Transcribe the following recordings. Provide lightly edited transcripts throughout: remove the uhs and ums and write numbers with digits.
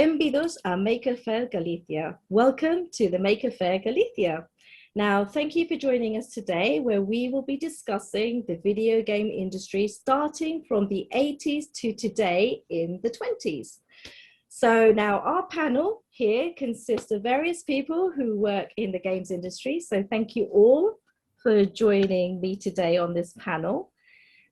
Bienvenidos a Maker Faire Galicia. Welcome to the Maker Faire Galicia. Now, thank you for joining us today, where we will be discussing the video game industry starting from the 80s to today in the 20s. So now our panel here consists of various people who work in the games industry. So thank you all for joining me today on this panel.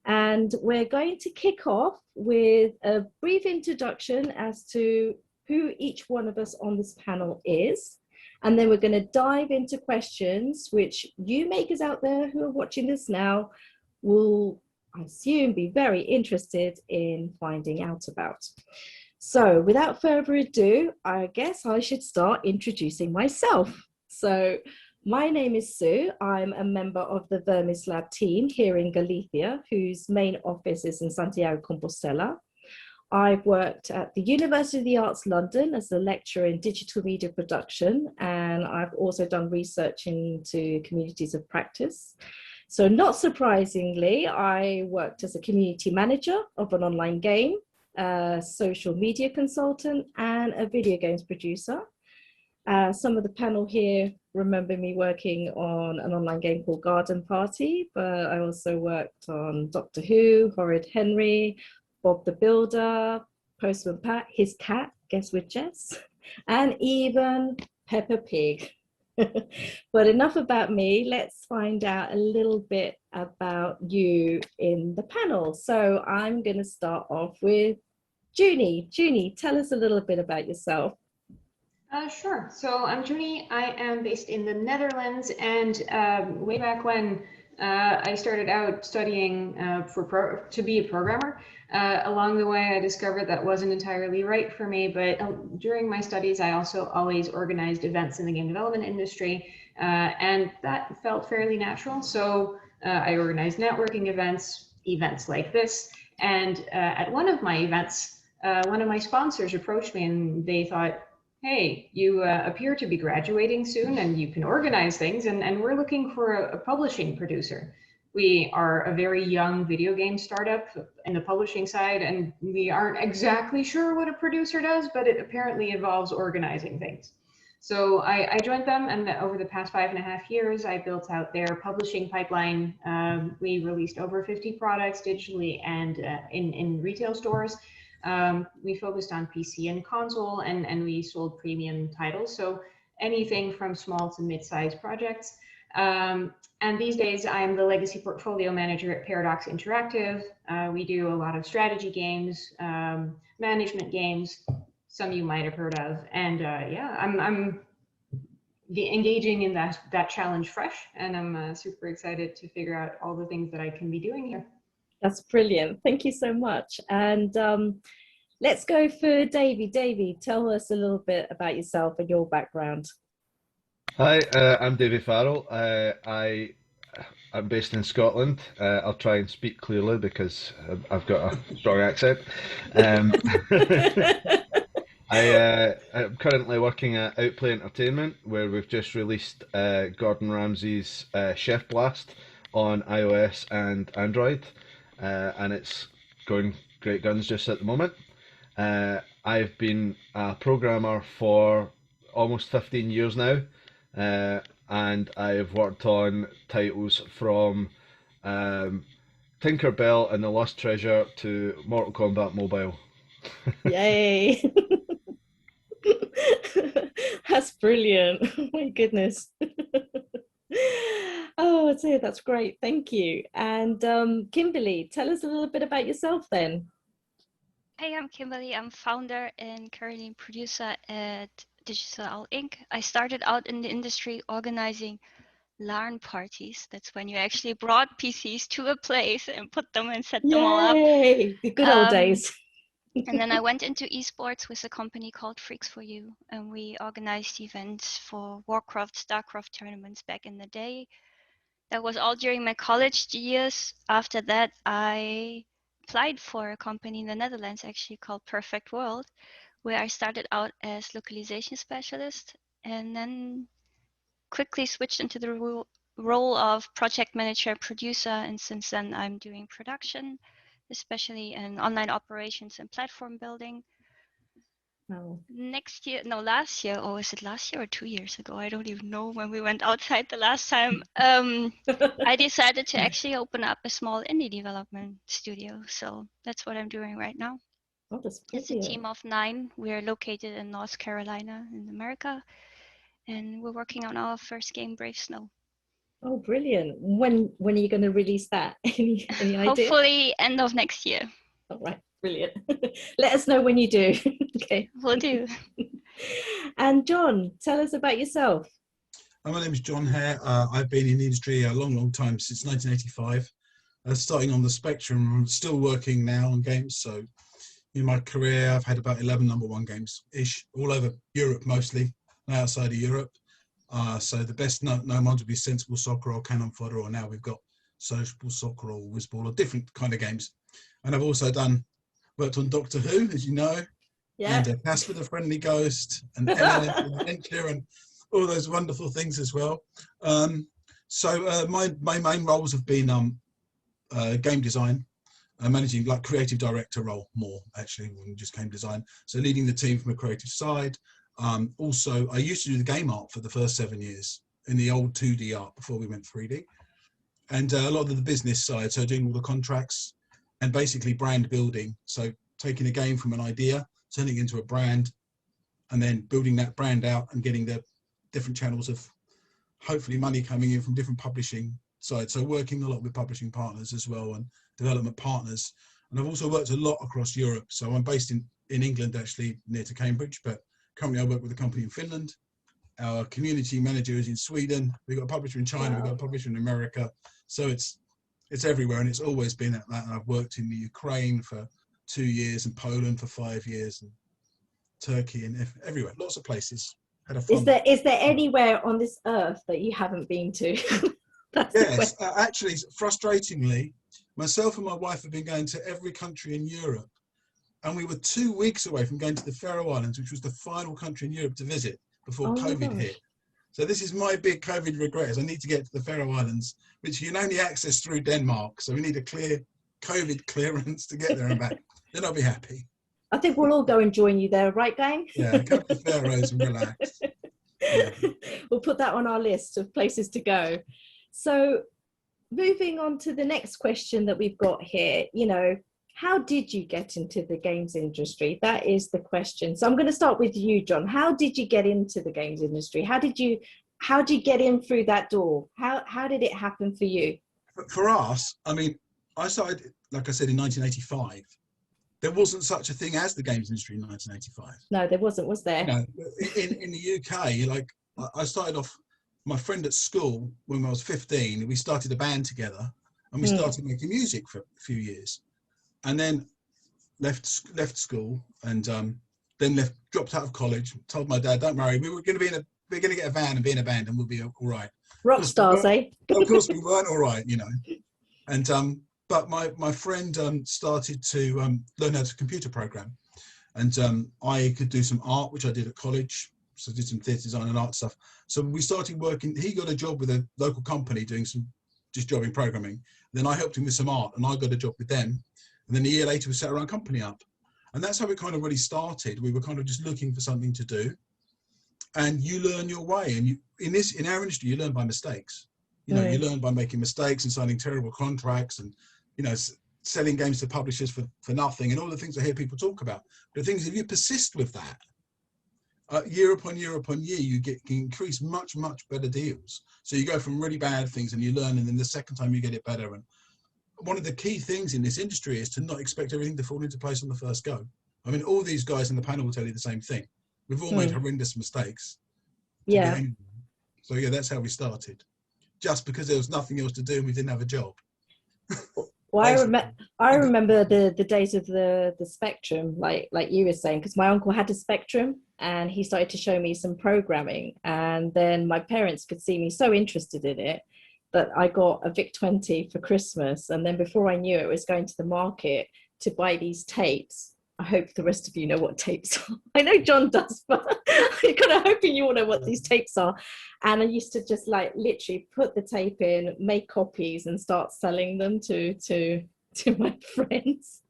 And we're going to kick off with a brief introduction as to who each one of us on this panel is. And then we're going to dive into questions which you makers out there who are watching this now will, I assume, be very interested in finding out about. So without further ado, I guess I should start introducing myself. So my name is Sue. I'm a member of the Vermislab team here in Galicia, whose main office is in Santiago Compostela. I've worked at the University of the Arts London as a lecturer in digital media production, and I've also done research into communities of practice. So not surprisingly, I worked as a community manager of an online game, a social media consultant, and a video games producer. Some of the panel here remember me working on an online game called Garden Party, but I also worked on Doctor Who, Horrid Henry, Bob the Builder, Postman Pat, his cat, Guess with Jess, and even Peppa Pig. But enough about me, let's find out a little bit about you in the panel. So I'm going to start off with Junie. Junie, tell us a little bit about yourself. Sure. So I'm Junie. I am based in the Netherlands, and way back when I started out studying to be a programmer. Along the way, I discovered that wasn't entirely right for me, but during my studies, I also always organized events in the game development industry, and that felt fairly natural. So I organized networking events like this, and at one of my events, one of my sponsors approached me and they thought, hey, you appear to be graduating soon and you can organize things, and we're looking for a publishing producer. We are a very young video game startup in the publishing side, and we aren't exactly sure what a producer does, but it apparently involves organizing things. So I joined them, and over the past 5.5 years, I built out their publishing pipeline. We released over 50 products digitally and in retail stores. We focused on PC and console, and we sold premium titles, so anything from small to mid-sized projects. And these days, I am the legacy portfolio manager at Paradox Interactive. We do a lot of strategy games, management games, some you might have heard of, and yeah, I'm engaging in that challenge fresh, and I'm super excited to figure out all the things that I can be doing here. That's brilliant. Thank you so much. And let's go for Davey. Davey, tell us a little bit about yourself and your background. Hi, I'm Davy Farrell. I'm based in Scotland. I'll try and speak clearly because I've got a strong accent. I'm currently working at Outplay Entertainment, where we've just released Gordon Ramsay's Chef Blast on iOS and Android, and it's going great guns just at the moment. I've been a programmer for almost 15 years now. And I've worked on titles from Tinker Bell and the Lost Treasure to Mortal Kombat Mobile. Yay! That's brilliant. Oh my goodness. Oh, that's great. Thank you. And Kimberly, tell us a little bit about yourself then. Hey, I'm Kimberly. I'm founder and currently producer at Digital Inc. I started out in the industry organizing LAN parties. That's when you actually brought PCs to a place and put them and set them all up. Yay! The good old days. And then I went into esports with a company called Freaks4U, and we organized events for Warcraft, StarCraft tournaments back in the day. That was all during my college years. After that, I applied for a company in the Netherlands actually called Perfect World, where I started out as localization specialist and then quickly switched into the role of project manager producer. And since then, I'm doing production, especially in online operations and platform building. Oh. Next year, no, last year, or is it last year or 2 years ago? I don't even know when we went outside the last time. I decided to actually open up a small indie development studio. So that's what I'm doing right now. Oh, that's It's a brilliant. team of 9. We're located in North Carolina in America, and we're working on our first game, Brave Snow. Oh, brilliant. When are you going to release that? Any idea? Hopefully end of next year. All right, brilliant. Let us know when you do. Okay. Will do. And John, tell us about yourself. My name is John Hare. I've been in the industry a long time, since 1985. Starting on the Spectrum, I'm still working now on games. So in my career, I've had about 11 #1 games-ish, all over Europe mostly, outside of Europe. So the best known ones would be Sensible Soccer or Cannon Fodder, or now we've got Sociable Soccer or Whizball, or different kind of games. And I've also worked on Doctor Who, as you know, Yeah. and Casper the Friendly Ghost, and M&M Adventure, and all those wonderful things as well. So my main roles have been game design, managing like creative director role more actually than just game design. So leading the team from a creative side. Also, I used to do the game art for the first 7 years in the old 2D art before we went 3D. And a lot of the business side, so doing all the contracts and basically brand building. So taking a game from an idea, turning it into a brand, and then building that brand out and getting the different channels of hopefully money coming in from different publishing sides. So working a lot with publishing partners as well and development partners. And I've also worked a lot across Europe. So I'm based in England, actually near to Cambridge, but currently I work with a company in Finland. Our community manager is in Sweden. We've got a publisher in China. We've got a publisher in America. So it's everywhere, and it's always been at that. And I've worked in the Ukraine for 2 years, and Poland for 5 years, and Turkey, and everywhere, lots of places. Had a fun. Is there anywhere on this earth that you haven't been to? That's yes, actually, frustratingly, myself and my wife have been going to every country in Europe, and we were 2 weeks away from going to the Faroe Islands, which was the final country in Europe to visit before COVID hit. So this is my big COVID regret, is I need to get to the Faroe Islands, which you can only access through Denmark. So we need a clear COVID clearance to get there and back. Then I'll be happy. I think we'll all go and join you there, right, gang? Yeah, come to the Faroes and relax. Yeah. We'll put that on our list of places to go. So moving on to the next question that we've got here, how did you get into the games industry? That is the question. So I'm going to start with you, John. How did you get into the games industry? How did you get in through that door? How did it happen for you? For us, I mean, I started, like I said, in 1985. There wasn't such a thing as the games industry in 1985. No, there wasn't, was there? No, in the UK, like I started off, my friend at school when I was 15, we started a band together, and we started making music for a few years, and then left school, and then dropped out of college. Told my dad, "Don't worry, we're going to get a van and be in a band, and we'll be all right." Rock stars, eh? Of course, we weren't all right, and but my friend started to learn how to computer program, and I could do some art, which I did at college. So I did some theatre design and art stuff. So we started working. He got a job with a local company doing just job in programming. Then I helped him with some art, and I got a job with them. And then a year later, we set our own company up. And that's how we kind of really started. We were kind of just looking for something to do. And you learn your way. And in our industry, you learn by mistakes. You learn by making mistakes and signing terrible contracts, and selling games to publishers for nothing, and all the things I hear people talk about. But the thing is, if you persist with that, year upon year upon year, you can increase much better deals. So you go from really bad things and you learn, and then the second time you get it better. And one of the key things in this industry is to not expect everything to fall into place on the first go. I mean, all these guys in the panel will tell you the same thing. We've all made horrendous mistakes. Yeah. So yeah, that's how we started. Just because there was nothing else to do and we didn't have a job. Well, I remember the days of the Spectrum, like you were saying, because my uncle had a Spectrum and he started to show me some programming, and then my parents could see me so interested in it that I got a VIC-20 for Christmas, and then before I knew it, was going to the market to buy these tapes. I hope the rest of you know what tapes are. I know John does, but I'm kind of hoping you all know what these tapes are. And I used to just literally put the tape in, make copies, and start selling them to my friends.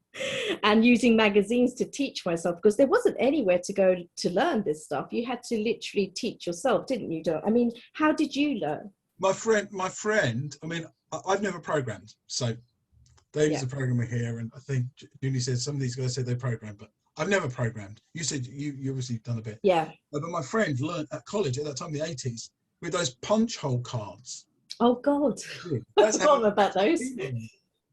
and using magazines to teach myself, because there wasn't anywhere to go to learn this stuff. You had to literally teach yourself, didn't you? I mean, how did you learn? My friend, I mean, I've never programmed. So David's a programmer here, and I think Junie said some of these guys said they programmed, but I've never programmed. You said you obviously done a bit. Yeah. But my friend learned at college at that time, the 80s, with those punch hole cards. Oh God, I forgot about those.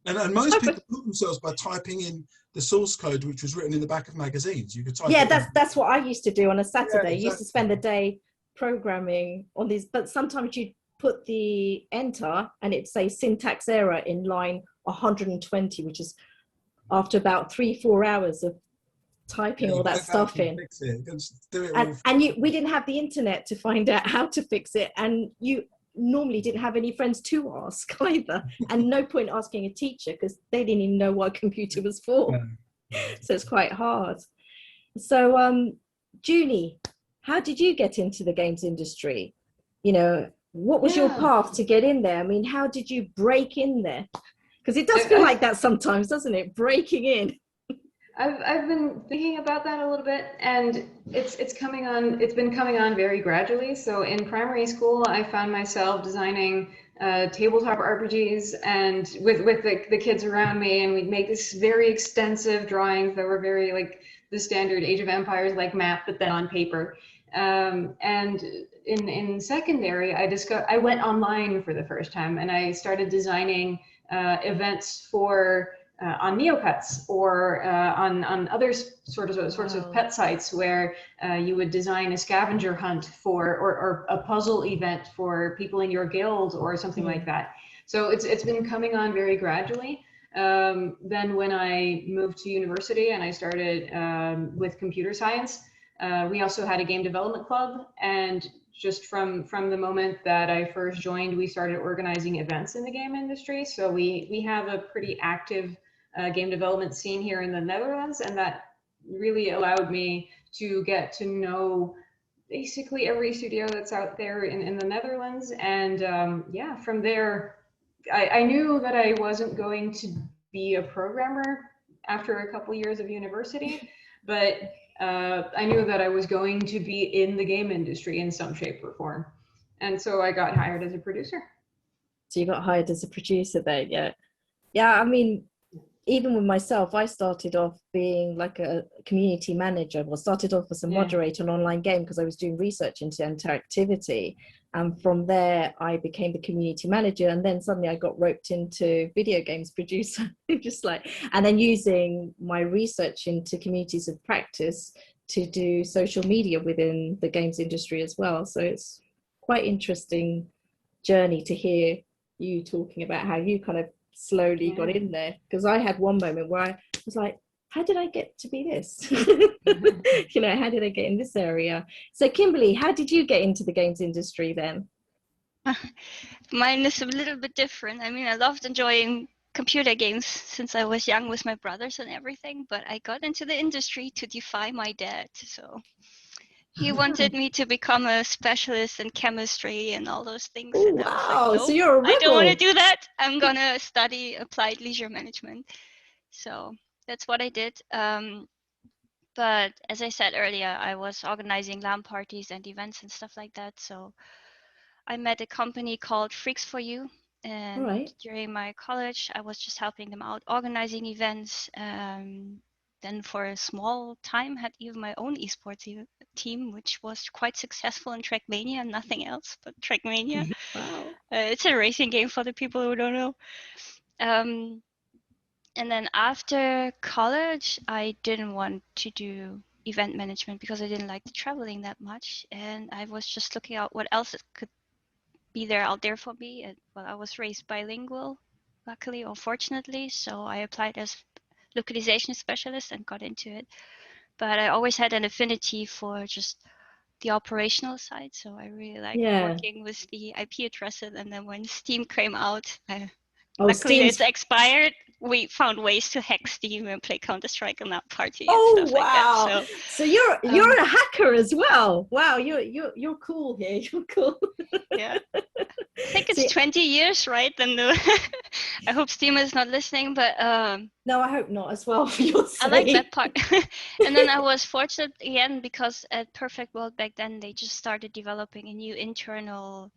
And most people taught themselves by typing in the source code, which was written in the back of magazines. You could type. Yeah, that's what I used to do on a Saturday. Yeah, exactly. I used to spend the day programming on these, but sometimes you put the enter and it'd say syntax error in line 120, which is after about 3-4 hours of typing all that stuff in. We didn't have the internet to find out how to fix it, and you normally didn't have any friends to ask either, and no point asking a teacher because they didn't even know what a computer was for. So it's quite hard. So Junie, how did you get into the games industry? You know, what was your path to get in there? I mean, how did you break in there? Because it does feel like that sometimes, doesn't it? Breaking in. I've been thinking about that a little bit, and it's been coming on very gradually. So in primary school, I found myself designing tabletop RPGs, and with the kids around me, and we'd make this very extensive drawings that were very like the standard Age of Empires like map, but then on paper. And in secondary, I went online for the first time, and I started designing events for on NeoPets or on other sorts of pet sites where you would design a scavenger hunt for or a puzzle event for people in your guild or something like that. So it's been coming on very gradually. Then when I moved to university and I started with computer science, we also had a game development club, and just from the moment that I first joined, we started organizing events in the game industry. So we have a pretty active game development scene here in the Netherlands, and that really allowed me to get to know basically every studio that's out there in the Netherlands. And from there, I knew that I wasn't going to be a programmer after a couple years of university, but I knew that I was going to be in the game industry in some shape or form. And so I got hired as a producer. So you got hired as a producer there, yeah. Yeah, I mean, even with myself, I started off being like a community manager. Well, started off as a moderator on an online game because I was doing research into interactivity. And from there, I became the community manager. And then suddenly I got roped into video games producer, and then using my research into communities of practice to do social media within the games industry as well. So it's quite interesting journey to hear you talking about how you kind of slowly got in there, because I had one moment where I was like, how did I get to be this? You know, how did I get in this area? So Kimberly, how did you get into the games industry then? Mine is a little bit different. I mean, I loved enjoying computer games since I was young with my brothers and everything, but I got into the industry to defy my dad. So he wanted me to become a specialist in chemistry and all those things. Oh, and I was like, nope, so you're a rebel. I don't want to do that. I'm going to study applied leisure management. So that's what I did. But as I said earlier, I was organizing LAN parties and events and stuff like that. So I met a company called Freaks for You. And during my college, I was just helping them out, organizing events. Then for a small time had even my own esports team, which was quite successful in Trackmania and nothing else but Trackmania. Wow. It's a racing game for the people who don't know. And then after college, I didn't want to do event management because I didn't like the traveling that much. And I was just looking out what else could be out there for me. And well, I was raised bilingual, luckily or fortunately. So I applied as localization specialist and got into it. But I always had an affinity for just the operational side. So I really like working with the IP addresses. And then when Steam came out, luckily it's expired. We found ways to hack Steam and play Counter-Strike on that party and stuff like that. So you're a hacker as well. Wow, you're cool here. You're cool. Yeah. I think it's See, 20 years, right? And I hope Steam is not listening, but no, I hope not as well for your I like sake. that part. And then I was fortunate again because at Perfect World back then they just started developing a new internal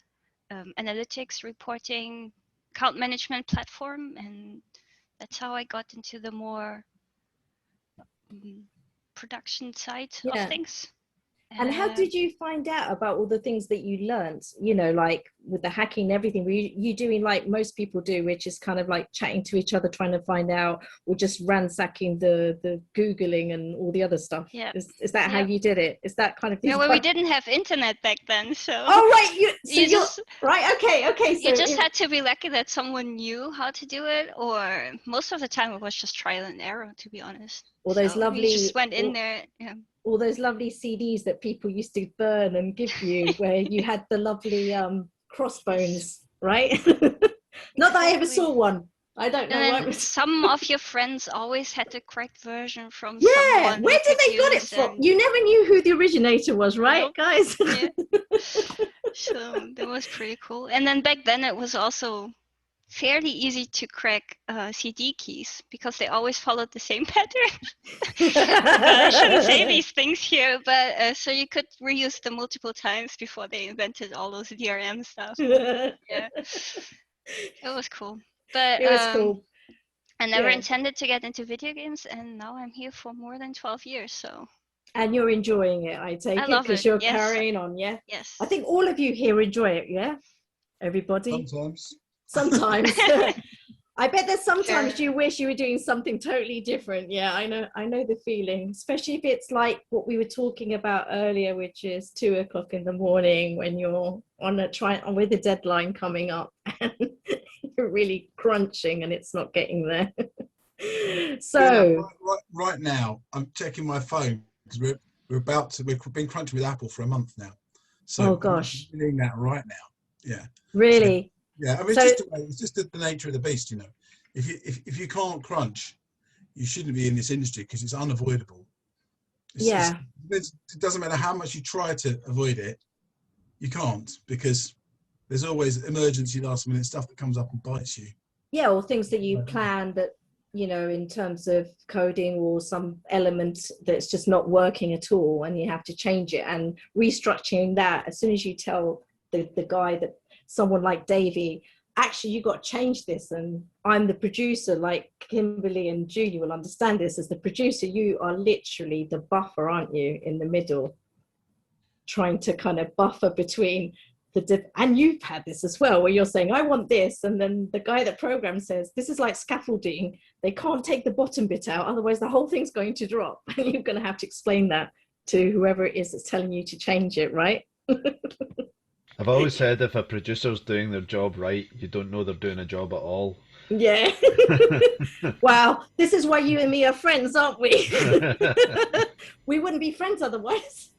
analytics reporting account management platform, and that's how I got into the more production side of Yeah. things. And how did you find out about all the things that you learned, you know, like with the hacking and everything? Were you doing like most people do, which is kind of like chatting to each other, trying to find out, or just ransacking the Googling and all the other stuff? Yeah. Is that how you did it? Is that kind of... Yeah, well, we didn't have internet back then, so... Oh, right. So you're just... Right, okay. So you just had to be lucky that someone knew how to do it, or most of the time it was just trial and error, to be honest. All those lovely... You just went in there, yeah. All those lovely CDs that people used to burn and give you, where you had the lovely crossbones, right? Not that I ever saw one. I don't know. And then some of your friends always had the correct version from yeah, someone. where did they got it from? You never knew who the originator was, right, nope. guys? Yeah. So that was pretty cool. And then back then it was also fairly easy to crack CD keys because they always followed the same pattern. I shouldn't say these things here, but so you could reuse them multiple times before they invented all those DRM stuff. Yeah, it was cool. But it was cool. I never intended to get into video games, and now I'm here for more than 12 years. So. And you're enjoying it, I take it, because you're carrying on, yeah? Yes. I think all of you here enjoy it, yeah? Everybody? Sometimes. I bet there's sometimes you wish you were doing something totally different. Yeah, I know the feeling, especially if it's like what we were talking about earlier, which is 2 o'clock in the morning when you're with a deadline coming up and you're really crunching and it's not getting there. So right now I'm checking my phone because we've been crunching with Apple for a month now. So oh gosh, I'm doing that right now. Yeah. Really? So, yeah, I mean, it's just the nature of the beast, you know. If you can't crunch, you shouldn't be in this industry because it's unavoidable. It doesn't matter how much you try to avoid it, you can't, because there's always emergency last minute stuff that comes up and bites you. Yeah, or things that you plan that, you know, in terms of coding or some element that's just not working at all and you have to change it, and restructuring that. As soon as you tell the guy that someone like Davey, actually you got to change this, and I'm the producer, like Kimberly and Julie will understand this, as the producer you are literally the buffer, aren't you, in the middle, trying to kind of buffer between and you've had this as well, where you're saying I want this, and then the guy that programs says this is like scaffolding, they can't take the bottom bit out, otherwise the whole thing's going to drop, and you're going to have to explain that to whoever it is that's telling you to change it, right? I've always said if a producer's doing their job right, you don't know they're doing a job at all. Yeah. Wow, this is why you and me are friends, aren't we? We wouldn't be friends otherwise.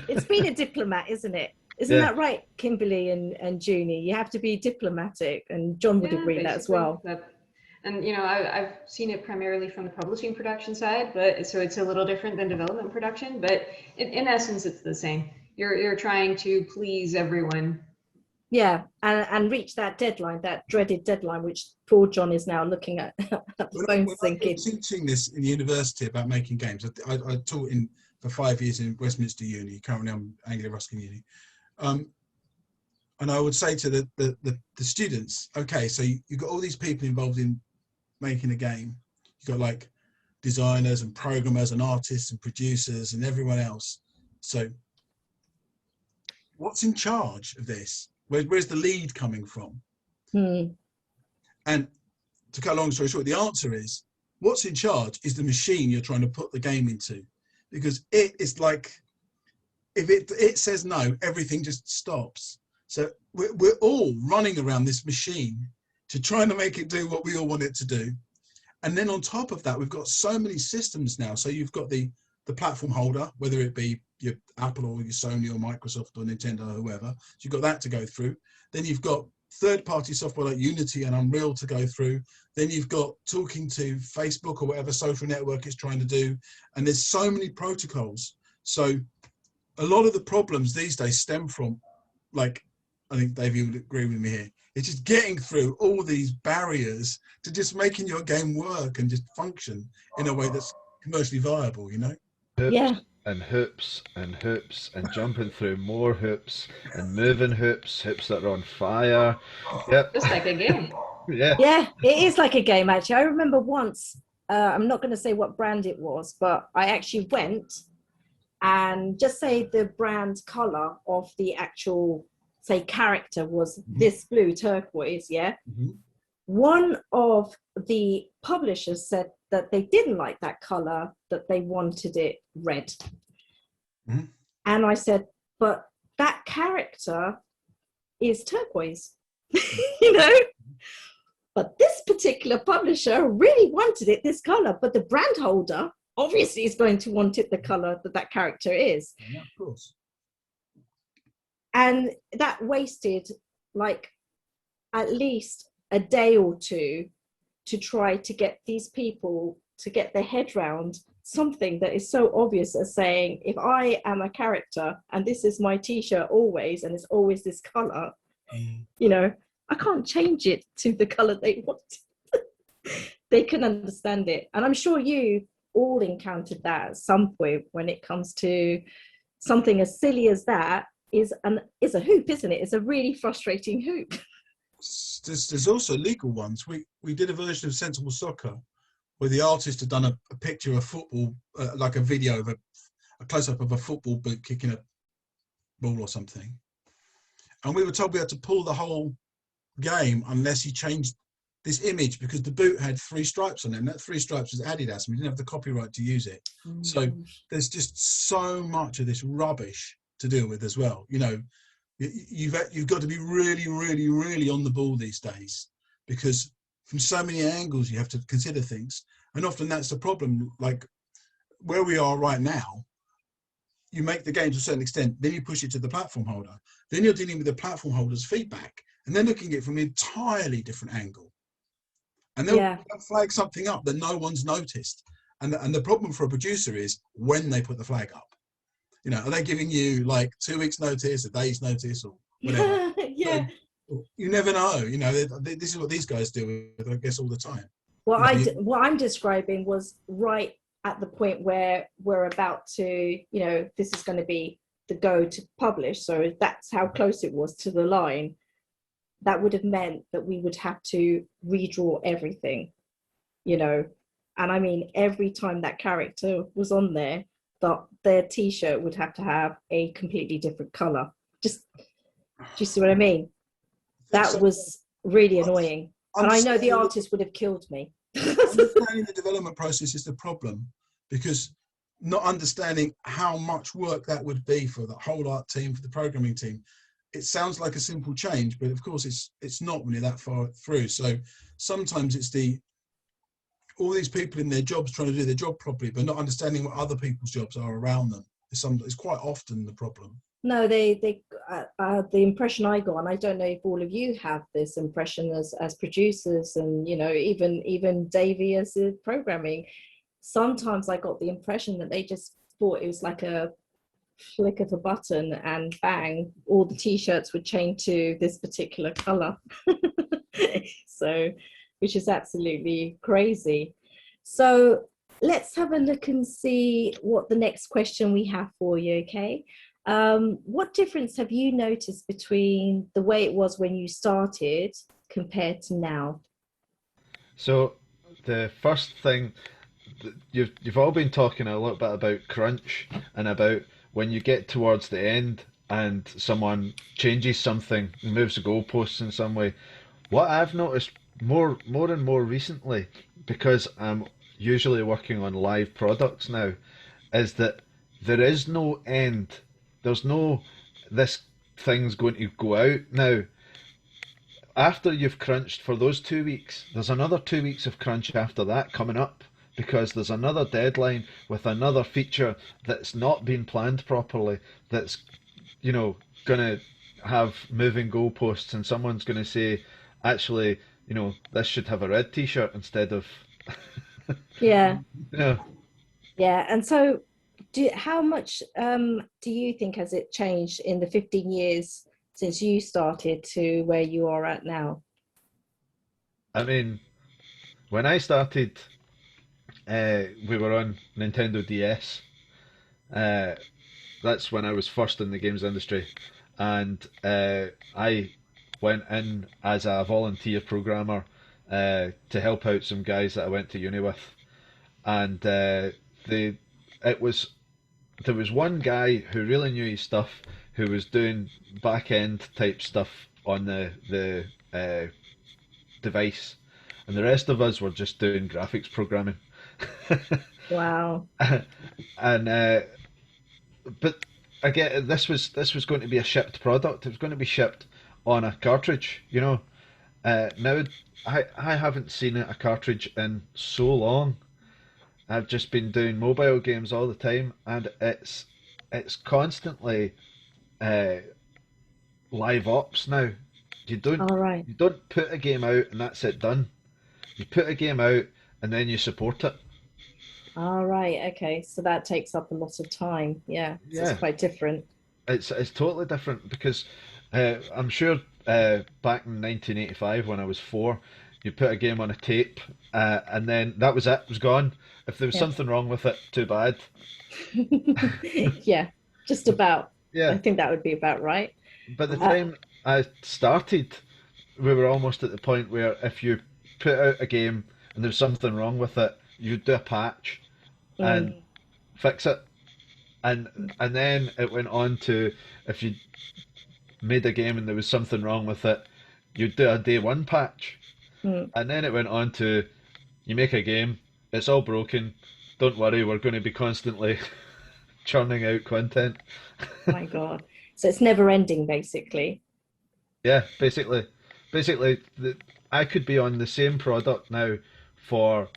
It's being a diplomat, isn't it? Isn't that right, Kimberly and Junie? You have to be diplomatic, and John would agree that as well. And you know, I've seen it primarily from the publishing production side, but so it's a little different than development production, but in essence, it's the same. You're trying to please everyone. Yeah, and reach that deadline, that dreaded deadline, which poor John is now looking at the phone thinking. I was teaching this in university about making games. I taught for 5 years in Westminster Uni. Currently, I'm Anglia Ruskin Uni. And I would say to the students, okay, so you've got all these people involved in making a game. You've got like designers and programmers and artists and producers and everyone else. So what's in charge of this? Where's the lead coming from? And to cut a long story short, the answer is, what's in charge is the machine you're trying to put the game into, because it is like, if it says no, everything just stops. So we're all running around this machine to try to make it do what we all want it to do. And then on top of that, we've got so many systems now. So you've got the platform holder, whether it be your Apple or your Sony or Microsoft or Nintendo or whoever. So you've got that to go through. Then you've got third-party software like Unity and Unreal to go through. Then you've got talking to Facebook or whatever social network it's trying to do. And there's so many protocols. So a lot of the problems these days stem from like I think Dave, you would agree with me here. It's just getting through all these barriers to just making your game work and just function in a way that's commercially viable, you know? Hoops Yeah. and hoops and hoops and jumping through more hoops and moving hoops, hoops that are on fire. Yep. Just like a game. Yeah. Yeah, it is like a game, actually. I remember once, I'm not going to say what brand it was, but I actually went and just say the brand color of the actual, say, character was this blue turquoise, yeah? Mm-hmm. One of the publishers said that they didn't like that color, that they wanted it red. Mhm. And I said, but that character is turquoise, you know? But this particular publisher really wanted it this color, but the brand holder obviously is going to want it the color that that character is. Yeah, of course. And that wasted like at least a day or two to try to get these people to get their head round something that is so obvious as saying, if I am a character and this is my t-shirt always, and it's always this color, you know, I can't change it to the color they want. They can understand it. And I'm sure you all encountered that at some point when it comes to something as silly as that is a hoop, isn't it? It's a really frustrating hoop. There's also legal ones. We did a version of Sensible Soccer where the artist had done a picture of football, like a video of a close-up of a football boot kicking a ball or something. And we were told we had to pull the whole game unless he changed this image, because the boot had 3 stripes on it, and that 3 stripes was Adidas, and we didn't have the copyright to use it. So there's just so much of this rubbish to deal with as well. You know, you've got to be really, really, really on the ball these days, because from so many angles you have to consider things, and often that's the problem. Like where we are right now, you make the game to a certain extent, then you push it to the platform holder, then you're dealing with the platform holder's feedback, and they're looking at it from an entirely different angle, and they'll flag something up that no one's noticed. And the problem for a producer is when they put the flag up. You know, are they giving you like 2 weeks notice, a day's notice, or whatever? Yeah. So you never know. You know, this is what these guys do, I guess, all the time. Well, what I'm describing was right at the point where we're about to, you know, this is going to be the go to publish. So that's how close it was to the line. That would have meant that we would have to redraw everything, you know. And I mean, every time that character was on there, their t-shirt would have to have a completely different color. Just, do you see what I mean? That was really annoying. And I know the artist would have killed me. Understanding the development process is the problem, because not understanding how much work that would be for the whole art team, for the programming team. It sounds like a simple change, but of course it's not when you're that far through. So sometimes it's all these people in their jobs trying to do their job properly, but not understanding what other people's jobs are around them. It's quite often the problem. No, the impression I got, and I don't know if all of you have this impression as producers, and you know, even Davey as a programming, sometimes I got the impression that they just thought it was like a flick of a button and bang, all the t-shirts would change to this particular color. So, which is absolutely crazy. So let's have a look and see what the next question we have for you. Okay, what difference have you noticed between the way it was when you started compared to now? So the first thing, you've all been talking a little bit about crunch and about when you get towards the end and someone changes something, moves the goalposts in some way. What I've noticed more and more recently, because I'm usually working on live products now, is that there is no end. There's no, this thing's going to go out now. After you've crunched for those 2 weeks, there's another 2 weeks of crunch after that coming up, because there's another deadline with another feature that's not been planned properly, that's, you know, going to have moving goalposts, and someone's going to say, actually, you know, this should have a red t-shirt instead of... Yeah. Yeah. Yeah, and so how much do you think has it changed in the 15 years since you started to where you are at now? I mean, when I started, we were on Nintendo DS. Uh, that's when I was first in the games industry, and I went in as a volunteer programmer to help out some guys that I went to uni with, and they it was there was one guy who really knew his stuff, who was doing back end type stuff on the device, and the rest of us were just doing graphics programming. Wow. And but again, this was going to be a shipped product. It was going to be shipped on a cartridge. Now I haven't seen a cartridge in so long. I've just been doing mobile games all the time, and it's constantly uh, live ops now. You don't All right. you don't put a game out and that's it done. You put a game out and then you support it. All right. Okay. So that takes up a lot of time. Yeah. So it's Yeah, quite different. it's totally different because I'm sure back in 1985 when I was 4, you put a game on a tape and then that was it. It was gone. If there was Yeah. something wrong with it, too bad. Yeah. Just about. I Yeah, think that would be about right. by the Uh, time I started, we were almost at the point where if you put out a game and there's something wrong with it, you'd do a patch and mm, fix it. And then it went on to, if you made a game and there was something wrong with it, you'd do a day one patch. mm. And then it went on to, you make a game, it's all broken, don't worry, we're going to be constantly churning out content. My God. So it's never ending, basically. Yeah, basically, I could be on the same product now for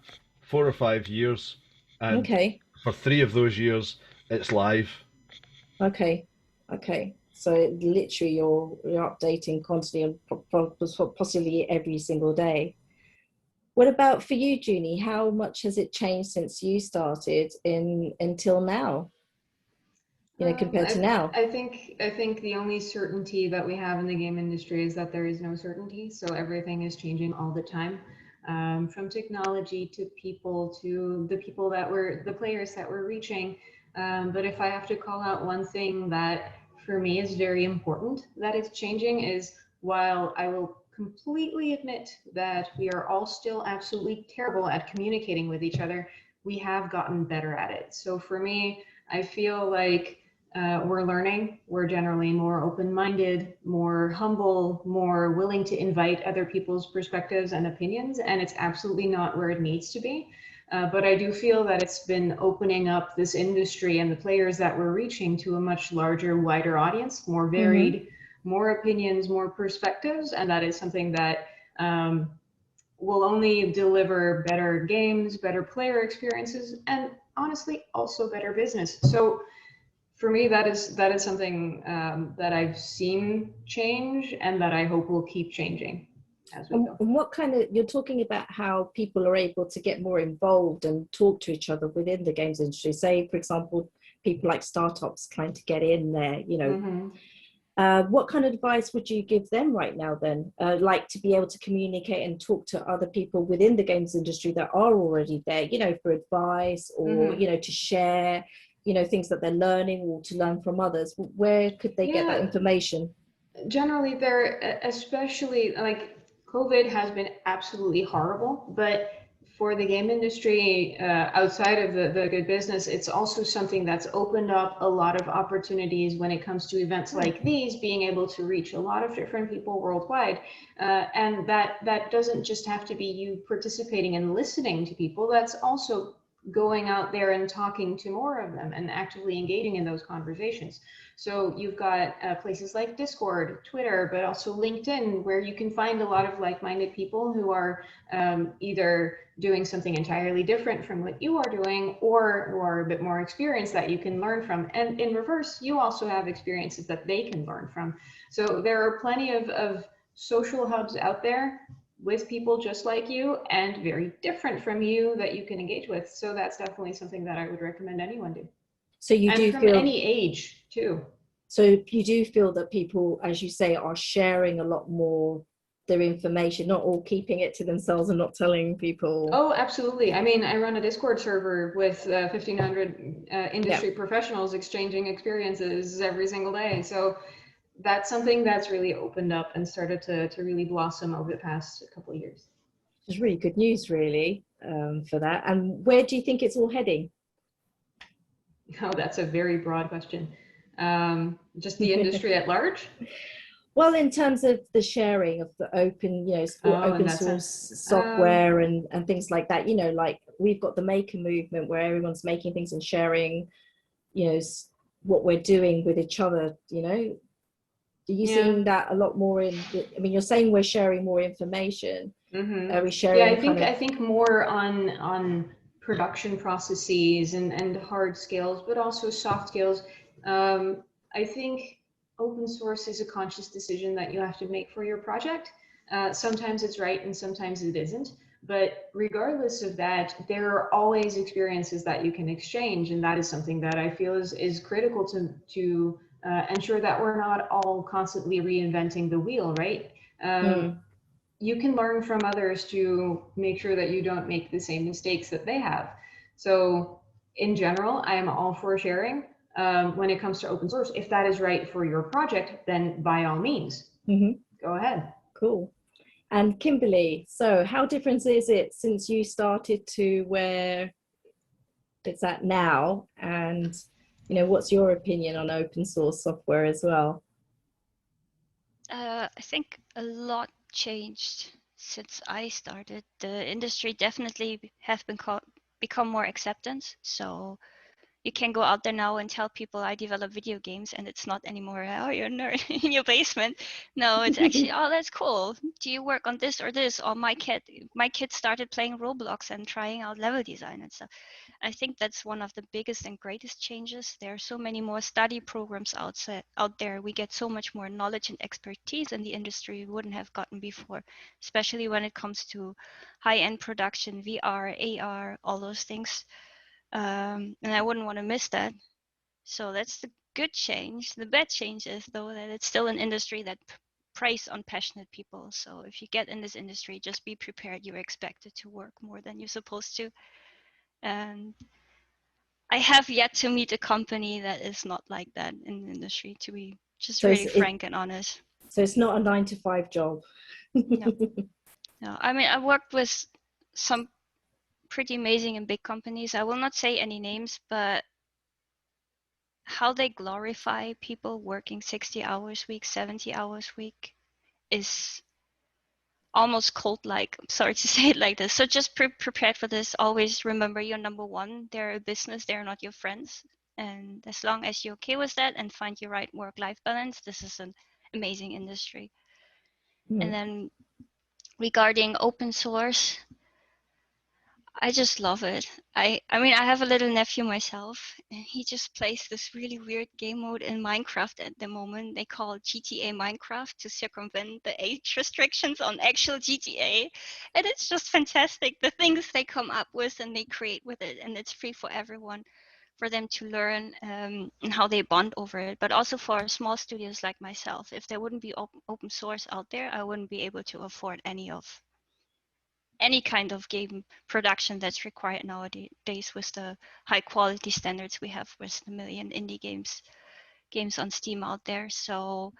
4 or 5 years, and Okay. for 3 of those years, it's live. Okay. Okay. So literally you're updating constantly and possibly every single day. What about for you, Junie? How much has it changed since you started in until now, compared to now? I think the only certainty that we have in the game industry is that there is no certainty. So everything is changing all the time, from technology to people to the players that we're reaching. But if I have to call out one thing that for me is very important that it's changing is, while I will completely admit that we are all still absolutely terrible at communicating with each other, we have gotten better at it. So for me, I feel like we're learning. We're generally more open-minded, more humble, more willing to invite other people's perspectives and opinions, and it's absolutely not where it needs to be. But I do feel that it's been opening up this industry and the players that we're reaching to a much larger, wider audience, more Hmm. varied, more opinions, more perspectives, and that is something that will only deliver better games, better player experiences, and honestly, also better business. So for me, that is something that I've seen change and that I hope will keep changing as we go. And what kind of, you're talking about how people are able to get more involved and talk to each other within the games industry. Say, for example, people like startups trying to get in there, Hmm. what kind of advice would you give them right now then? Like to be able to communicate and talk to other people within the games industry that are already there, for advice or, Hmm. to share, things that they're learning or to learn from others. Where could they get that Yeah, information? generally there, especially like COVID has been absolutely horrible, but for the game industry, outside of the good business, it's also something that's opened up a lot of opportunities when it comes to events Hmm. like these, being able to reach a lot of different people worldwide. And that doesn't just have to be you participating and listening to people, that's also going out there and talking to more of them and actively engaging in those conversations. So you've got places like Discord, Twitter, but also LinkedIn, where you can find a lot of like-minded people who are either doing something entirely different from what you are doing, or who are a bit more experienced that you can learn from. And in reverse, you also have experiences that they can learn from. So there are plenty of social hubs out there with people just like you and very different from you that you can engage with. So that's definitely something that I would recommend anyone do. So you And do from feel, any age too. So you do feel that people, as you say, are sharing a lot more their information, not all keeping it to themselves and not telling people. Oh, absolutely. I mean, I run a Discord server with 1,500 industry professionals exchanging experiences every single day. So that's something that's really opened up and started to really blossom over the past couple of years. It's really good news, really, for that. And where do you think it's all heading? Oh, that's a very broad question. Just the industry at large? Well, in terms of the sharing of the open, open in that source sense. software and things like that, like we've got the maker movement where everyone's making things and sharing, what we're doing with each other, Are you seeing that a lot more I mean, you're saying we're sharing more information. Mm-hmm. Are we sharing? Yeah, I think more on production processes and hard skills, but also soft skills. I think open source is a conscious decision that you have to make for your project. Sometimes it's right and sometimes it isn't. But regardless of that, there are always experiences that you can exchange, and that is something that I feel is critical to ensure that we're not all constantly reinventing the wheel, right? You can learn from others to make sure that you don't make the same mistakes that they have. So in general, I am all for sharing. When it comes to open source, if that is right for your project, then by all means, go ahead. Cool. And Kimberly, so how different is it since you started to where it's at now? And, what's your opinion on open source software as well? I think a lot changed since I started. The industry definitely have become more acceptance. So you can go out there now and tell people I develop video games, and it's not anymore, oh, you're a nerd in your basement. No, it's actually, oh, that's cool. Do you work on this or this? Or my kid started playing Roblox and trying out level design and stuff. I think that's one of the biggest and greatest changes. There are so many more study programs out there. We get so much more knowledge and expertise in the industry we wouldn't have gotten before, especially when it comes to high-end production, VR, AR, all those things. And I wouldn't want to miss that. So that's the good change. The bad change is, though, that it's still an industry that preys on passionate people. So if you get in this industry, just be prepared. You're expected to work more than you're supposed to. And I have yet to meet a company that is not like that in the industry, to be just really frank and honest. So it's not a 9-to-5 job. No. No. I mean, I worked with some pretty amazing and big companies. I will not say any names, but how they glorify people working 60 hours a week, 70 hours a week is almost cult-like. I'm sorry to say it like this. So just prepared for this. Always remember you're number one. They're a business. They're not your friends. And as long as you're okay with that and find your right work-life balance, this is an amazing industry. And then regarding open source, I just love it. I mean, I have a little nephew myself, and he just plays this really weird game mode in Minecraft at the moment. They call it GTA Minecraft to circumvent the age restrictions on actual GTA. And it's just fantastic. The things they come up with and they create with it, and it's free for everyone, for them to learn and how they bond over it. But also for small studios like myself, if there wouldn't be open source out there, I wouldn't be able to afford any kind of game production that's required nowadays with the high quality standards we have with the million indie games on Steam out there. So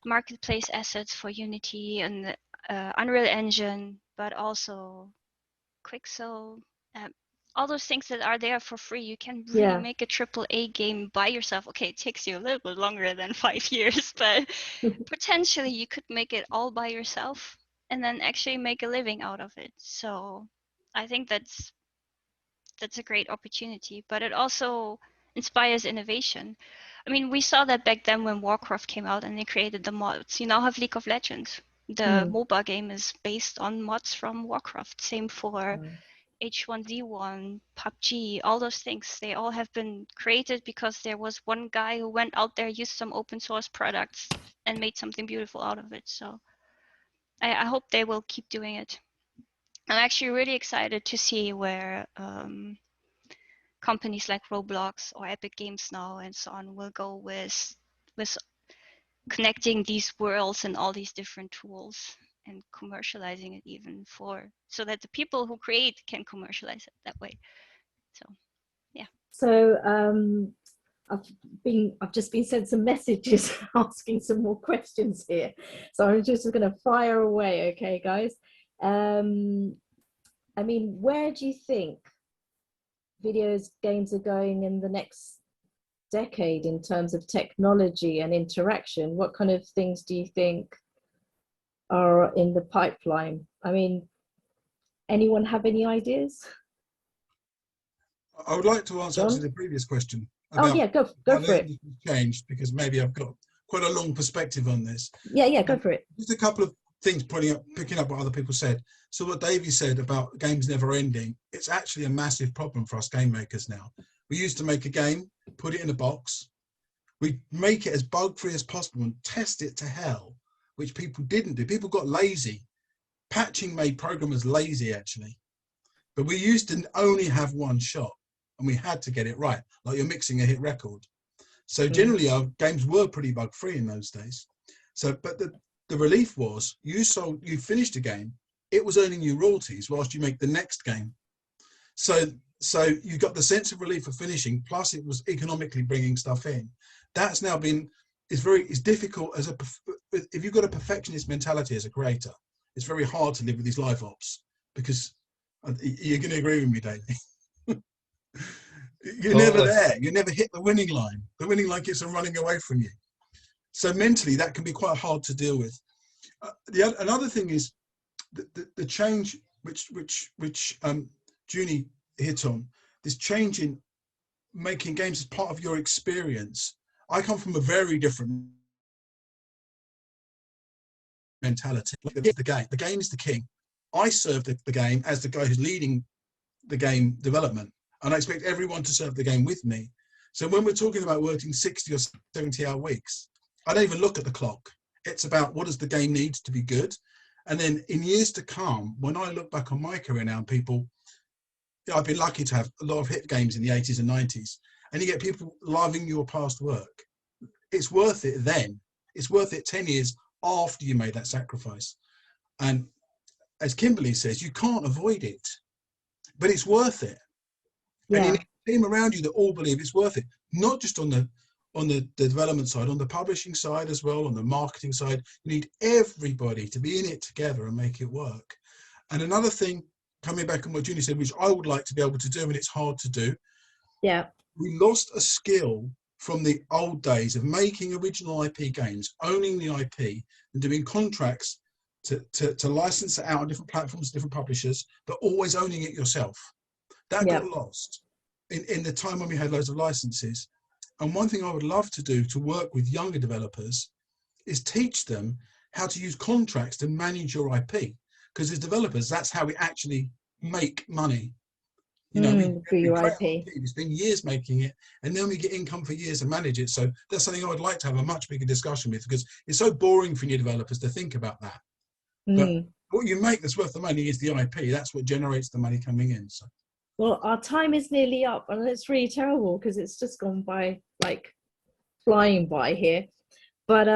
marketplace assets for Unity and Unreal Engine, but also Quixel, all those things that are there for free. You can really make a AAA game by yourself. Okay, it takes you a little bit longer than 5 years, but potentially you could make it all by yourself and then actually make a living out of it. So I think that's a great opportunity, but it also inspires innovation. I mean, we saw that back then when Warcraft came out and they created the mods. You now have League of Legends. The MOBA game is based on mods from Warcraft. Same for H1Z1, PUBG, all those things. They all have been created because there was one guy who went out there, used some open source products and made something beautiful out of it. So I hope they will keep doing it. I'm actually really excited to see where companies like Roblox or Epic Games now and so on will go with connecting these worlds and all these different tools and commercializing it even so that the people who create can commercialize it that way. So yeah. So I've just been sent some messages asking some more questions here. So I'm just going to fire away, okay, guys? I mean, where do you think games are going in the next decade in terms of technology and interaction? What kind of things do you think are in the pipeline? I mean, anyone have any ideas? I would like to answer John? actually the previous question Oh about yeah, go how for the it. industry's changed, because maybe I've got quite a long perspective on this. Yeah, go for it. Just a couple of things picking up what other people said. So what Davey said about games never ending, it's actually a massive problem for us game makers now. We used to make a game, put it in a box, we make it as bug-free as possible and test it to hell, which people didn't do. People got lazy. Patching made programmers lazy, actually. But we used to only have one shot, and we had to get it right, like you're mixing a hit record. So generally our games were pretty bug-free in those days. So, but the relief was you finished a game, it was earning you royalties whilst you make the next game. So you got the sense of relief of finishing, plus it was economically bringing stuff in. That's now been, it's difficult if you've got a perfectionist mentality as a creator, it's very hard to live with these live ops, because you're going to agree with me, Dave. You're never there. You never hit the winning line. The winning line keeps on running away from you. So mentally, that can be quite hard to deal with. Another thing is the change which Junie hit on, this change in making games as part of your experience. I come from a very different mentality. The game is the king. I serve the game as the guy who's leading the game development, and I expect everyone to serve the game with me. So when we're talking about working 60 or 70-hour weeks, I don't even look at the clock. It's about what does the game need to be good. And then in years to come, when I look back on my career now, I've been lucky to have a lot of hit games in the 80s and 90s, and you get people loving your past work. It's worth it then. It's worth it 10 years after you made that sacrifice. And as Kimberly says, you can't avoid it, but it's worth it. Yeah. And you need a team around you that all believe it's worth it, not just on the development side, on the publishing side as well, on the marketing side. You need everybody to be in it together and make it work. And another thing, coming back on what Junie said, which I would like to be able to do, and it's hard to do. Yeah. We lost a skill from the old days of making original IP games, owning the IP and doing contracts to license it out on different platforms, different publishers, but always owning it yourself. That got lost in the time when we had loads of licenses. And one thing I would love to do to work with younger developers is teach them how to use contracts to manage your IP. Because as developers, that's how we actually make money. You know, we create IP. We spend years making it, and then we get income for years and manage it. So that's something I would like to have a much bigger discussion with, because it's so boring for new developers to think about that. But what you make that's worth the money is the IP. That's what generates the money coming in. So. Well, our time is nearly up, and it's really terrible because it's just gone by like flying by here. But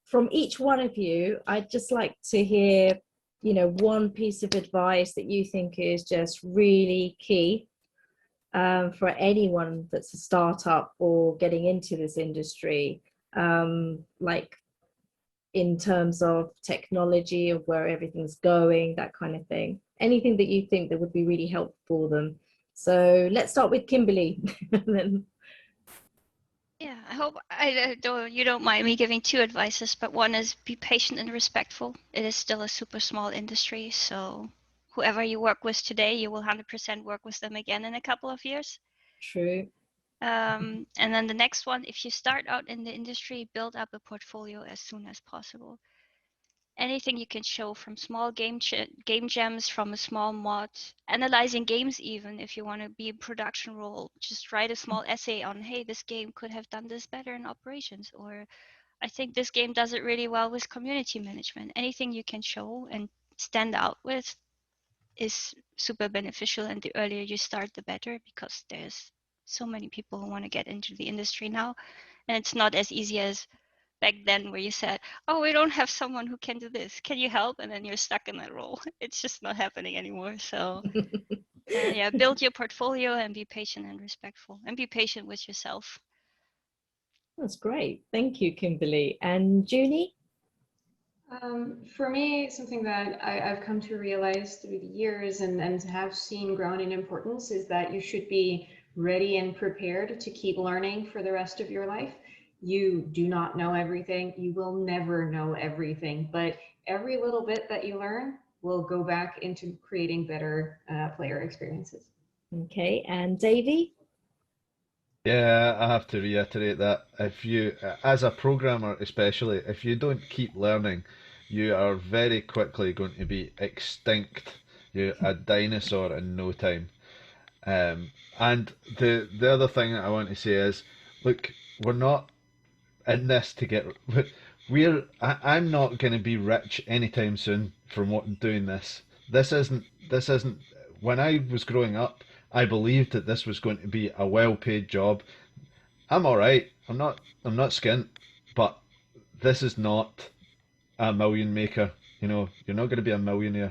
from each one of you, I'd just like to hear, you know, one piece of advice that you think is just really key for anyone that's a startup or getting into this industry, like in terms of technology, of where everything's going, that kind of thing. Anything that you think that would be really helpful for them. So let's start with Kimberly. Yeah, I hope you don't mind me giving two advices, but one is be patient and respectful. It is still a super small industry, so whoever you work with today, you will 100% work with them again in a couple of years. True. And then the next one, if you start out in the industry, build up a portfolio as soon as possible. Anything you can show, from small game jams, from a small mod, analyzing games even, if you want to be in production role, just write a small essay on, hey, this game could have done this better in operations, or I think this game does it really well with community management. Anything you can show and stand out with, is super beneficial, and the earlier you start, the better, because there's so many people who want to get into the industry now, and it's not as easy as back then where you said, oh, we don't have someone who can do this, can you help? And then you're stuck in that role. It's just not happening anymore. So yeah, build your portfolio and be patient and respectful, and be patient with yourself. That's great. Thank you, Kimberly. And Junie? For me, something that I've come to realize through the years and have seen grown in importance is that you should be ready and prepared to keep learning for the rest of your life. You do not know everything. You will never know everything, but every little bit that you learn will go back into creating better player experiences. Okay, and Davey? Yeah, I have to reiterate that. If you, as a programmer especially, if you don't keep learning, you are very quickly going to be extinct. You're a dinosaur in no time. And the other thing that I want to say is, look, we're not in this to get. I'm not going to be rich anytime soon from doing this. This isn't. When I was growing up, I believed that this was going to be a well-paid job. I'm all right. I'm not skint, but this is not a million maker. You know, you're not going to be a millionaire.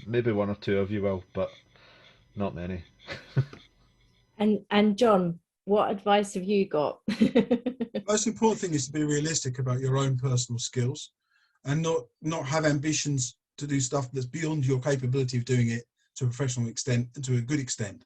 Maybe one or two of you will, but not many. And John, what advice have you got? Most important thing is to be realistic about your own personal skills, and not have ambitions to do stuff that's beyond your capability of doing it to a professional extent and to a good extent.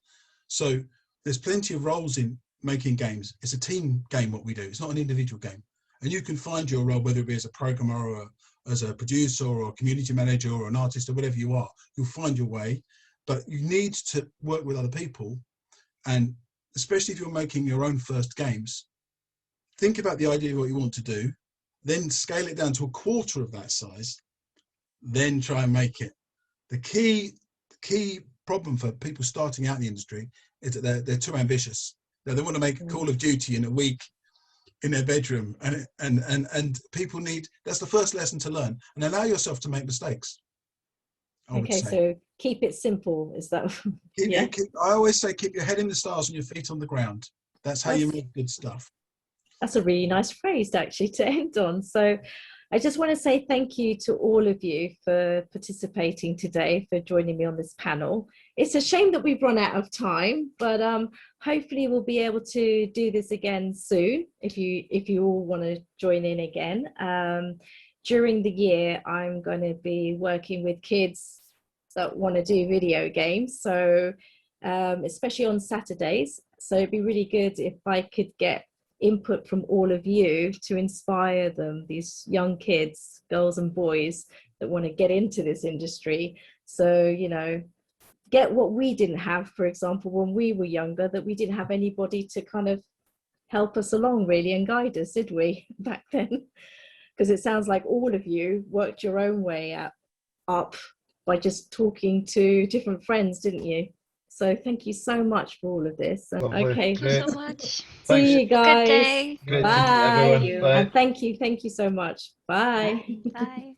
So there's plenty of roles in making games. It's a team game what we do. It's not an individual game. And you can find your role, whether it be as a programmer or as a producer or a community manager or an artist or whatever you are. You'll find your way, but you need to work with other people. And especially if you're making your own first games, think about the idea of what you want to do, then scale it down to a quarter of that size, then try and make it. The key problem for people starting out in the industry is that they're too ambitious. They want to make a Call of Duty in a week in their bedroom, and people need, that's the first lesson to learn, and allow yourself to make mistakes. Okay, so keep it simple. Is that? Yeah. I always say keep your head in the stars and your feet on the ground. That's how you make good stuff. That's a really nice phrase actually to end on. So I just want to say thank you to all of you for participating today, for joining me on this panel. It's a shame that we've run out of time, but hopefully we'll be able to do this again soon if you all want to join in again. During the year, I'm going to be working with kids that want to do video games, so especially on Saturdays. So it'd be really good if I could get input from all of you to inspire them, these young kids, girls and boys that want to get into this industry. So, you know, get what we didn't have, for example, when we were younger, that we didn't have anybody to kind of help us along really and guide us, did we, back then? Because it sounds like all of you worked your own way up by just talking to different friends, didn't you? So thank you so much for all of this. Okay. Thank you so much. See you guys. Good day. Great to meet Bye. everyone. Bye. And thank you so much. Bye. Bye.